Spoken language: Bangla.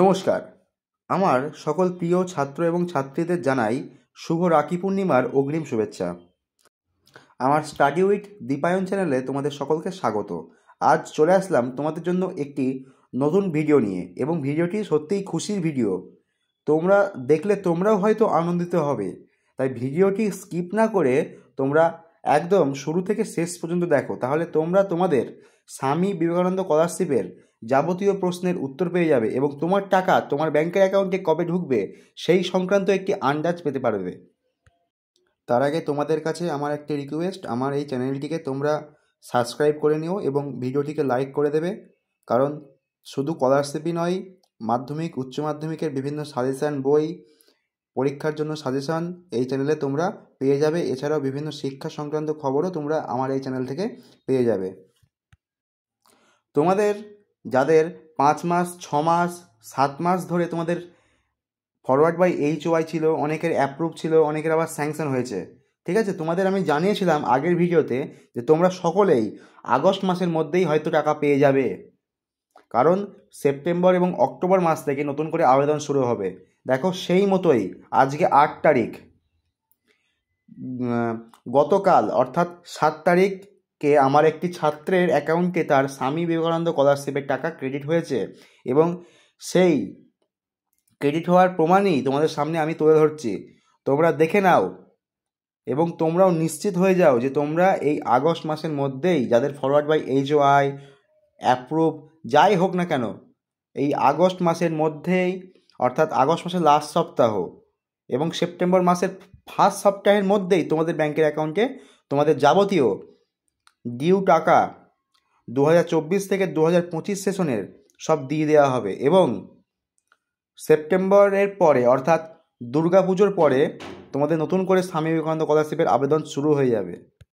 নমস্কার। আমার সকল প্রিয় ছাত্র এবং ছাত্রীদের জানাই শুভ রাখি পূর্ণিমার অগ্রিম শুভেচ্ছা। আমার স্টাডি উইথ দীপায়ন চ্যানেলে তোমাদের সকলকে স্বাগত। আজ চলে আসলাম তোমাদের জন্য একটি নতুন ভিডিও নিয়ে, এবং ভিডিওটি সত্যিই খুশির ভিডিও। তোমরা দেখলে তোমরাও হয়তো আনন্দিত হবে, তাই ভিডিওটি স্কিপ না করে তোমরা একদম শুরু থেকে শেষ পর্যন্ত দেখো, তাহলে তোমরা তোমাদের স্বামী বিবেকানন্দ স্কলারশিপের যাবতীয় প্রশ্নের উত্তর পেয়ে যাবে এবং তোমার টাকা তোমার ব্যাংকের অ্যাকাউন্টে কবে ঢুকবে সেই সংক্রান্ত একটি আন্দাজ পেতে পারবে। তার আগে তোমাদের কাছে আমার একটি রিকোয়েস্ট, আমার এই চ্যানেলটিকে তোমরা সাবস্ক্রাইব করে নিও এবং ভিডিওটিকে লাইক করে দেবে, কারণ শুধু স্কলারশিপই নয়, মাধ্যমিক উচ্চ মাধ্যমিকের বিভিন্ন সাজেশান বই, পরীক্ষার জন্য সাজেশান এই চ্যানেলে তোমরা পেয়ে যাবে। এছাড়াও বিভিন্ন শিক্ষা সংক্রান্ত খবরও তোমরা আমার এই চ্যানেল থেকে পেয়ে যাবে। তোমাদের যাদের 5 মাস 6 মাস 7 মাস ধরে তোমাদের ফরওয়ার্ড বাই HOI ছিল, অনেকের অ্যাপ্রুভ ছিল, অনেকের আবার স্যাংশন হয়েছে, ঠিক আছে? তোমাদের আমি জানিয়েছিলাম আগের ভিডিওতে যে তোমরা সকলেই আগস্ট মাসের মধ্যেই হয়তো টাকা পেয়ে যাবে, কারণ সেপ্টেম্বর এবং অক্টোবর মাস থেকে নতুন করে আবেদন শুরু হবে। দেখো, সেই মতোই আজকে 8 তারিখ, গতকাল অর্থাৎ 7 তারিখকে আমার একটি ছাত্রের অ্যাকাউন্টে তার স্বামী বিবেকানন্দ স্কলারশিপের টাকা ক্রেডিট হয়েছে, এবং সেই ক্রেডিট হওয়ার প্রমাণই তোমাদের সামনে আমি তুলে ধরছি। তোমরা দেখে নাও এবং তোমরাও নিশ্চিত হয়ে যাও যে তোমরা এই আগস্ট মাসের মধ্যেই, যাদের ফরওয়ার্ড বাই HOI অ্যাপ্রুভ যাই হোক না কেন, এই আগস্ট মাসের মধ্যেই, অর্থাৎ আগস্ট মাসের লাস্ট সপ্তাহ এবং সেপ্টেম্বর মাসের ফার্স্ট সপ্তাহের মধ্যেই তোমাদের ব্যাংকের অ্যাকাউন্টে তোমাদের যাবতীয় ডিউ টাকা 2024 থেকে 2025 সেশনের সব দিয়ে দেওয়া হবে, এবং সেপ্টেম্বরের পরে অর্থাৎ দুর্গাপুজোর পরে তোমাদের নতুন করে স্বামী বিবেকানন্দ স্কলারশিপের আবেদন শুরু হয়ে যাবে।